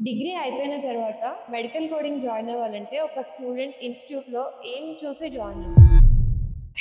Degree అయిపోయిన తర్వాత medical coding join అవ్వాలంటే ఒక స్టూడెంట్ ఇన్స్టిట్యూట్లో ఏం చూసి జాయిన్ అవ్వాలి?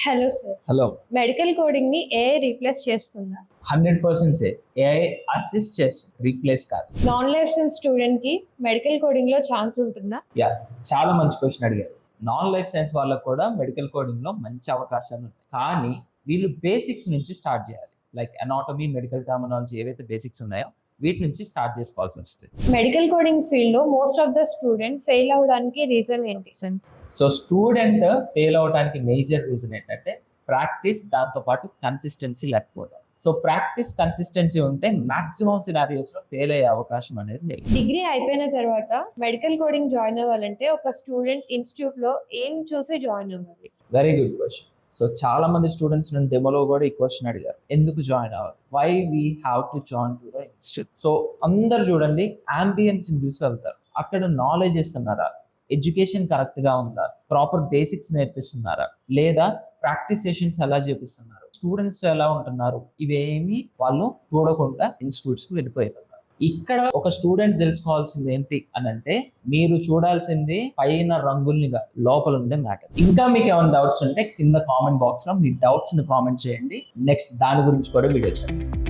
Hello sir, hello. Medical coding ని ఏఐ రీప్లేస్ చేస్తుందా? 100% సేఫ్. ఏఐ అసిస్ట్ చేస్తుంది, రీప్లేస్ కాదు. నాన్ లైఫ్ సైన్స్ స్టూడెంట్ కి మెడికల్ కోడింగ్ లో ఛాన్స్ ఉంటుందా? యా, చాలా మంచి క్వశ్చన్ అడిగారు. నాన్ లైఫ్ సైన్స్ వాళ్ళకు కూడా మెడికల్ కోడింగ్ లో మంచి అవకాశాలు ఉన్నాయి, కానీ వీళ్ళు బేసిక్స్ నుంచి స్టార్ట్ చేయాలి. లైక్ అనాటమీ, మెడికల్ టర్మినాలజీ ఏవైతే బేసిక్స్ ఉన్నాయో వీటి నుంచి స్టార్ట్ చేసుకోవాల్సి వస్తుంది. మెడికల్ కోడింగ్ ఫీల్డ్ లో most of the student fail అవడానికి రీజన్ ఏంటి సార్? సో స్టూడెంట్ ఫెయిల్ అవడానికి మేజర్ రీజన్ ఏంటంటే ప్రాక్టీస్, దాంతోపాటు కన్సిస్టెన్సీ లేకపోవడం. సో ప్రాక్టీస్, కన్సిస్టెన్సీ ఉంటే మాక్సిమం సినారియోస్ లో ఫెయిల్ అయ్యే అవకాశం అనేది లేదు. డిగ్రీ అయిపోయిన తర్వాత మెడికల్ కోడింగ్ జాయిన్ అవ్వాలంటే ఒక స్టూడెంట్ ఇన్స్టిట్యూట్ లో ఏం చూసి జాయిన్ అవ్వాలి? Very good question. సో చాలా మంది స్టూడెంట్స్ నన్ను డెమోలో కూడా ఈ క్వశ్చన్ అడిగారు, ఎందుకు జాయిన్ అవ్వాలి, why we have to join to the institute. So అందరు చూడండి, అంబియన్స్ చూసి వెళ్తారు. అక్కడ నాలెడ్జ్ ఇస్తున్నారా, ఎడ్యుకేషన్ కరెక్ట్ గా ఉందా, ప్రాపర్ బేసిక్స్ నేర్పిస్తున్నారా, లేదా ప్రాక్టీస్ సెషన్స్ ఎలా చేపిస్తున్నారు, స్టూడెంట్స్ ఎలా ఉంటున్నారు, ఇవేమి వాళ్ళు చూడకుండా ఇన్స్టిట్యూట్స్ కి వెళ్ళిపోయారు. ఇక్కడ ఒక స్టూడెంట్ తెలుసుకోవాల్సింది ఏంటి అని అంటే, మీరు చూడాల్సింది పైన రంగుల్ని లోపల ఉండే మ్యాటర్. ఇంకా మీకు ఏమైనా డౌట్స్ ఉంటే కింద కామెంట్ బాక్స్ లో మీ డౌట్స్ ని కామెంట్ చేయండి. నెక్స్ట్ దాని గురించి కూడా వీడియో చేయండి.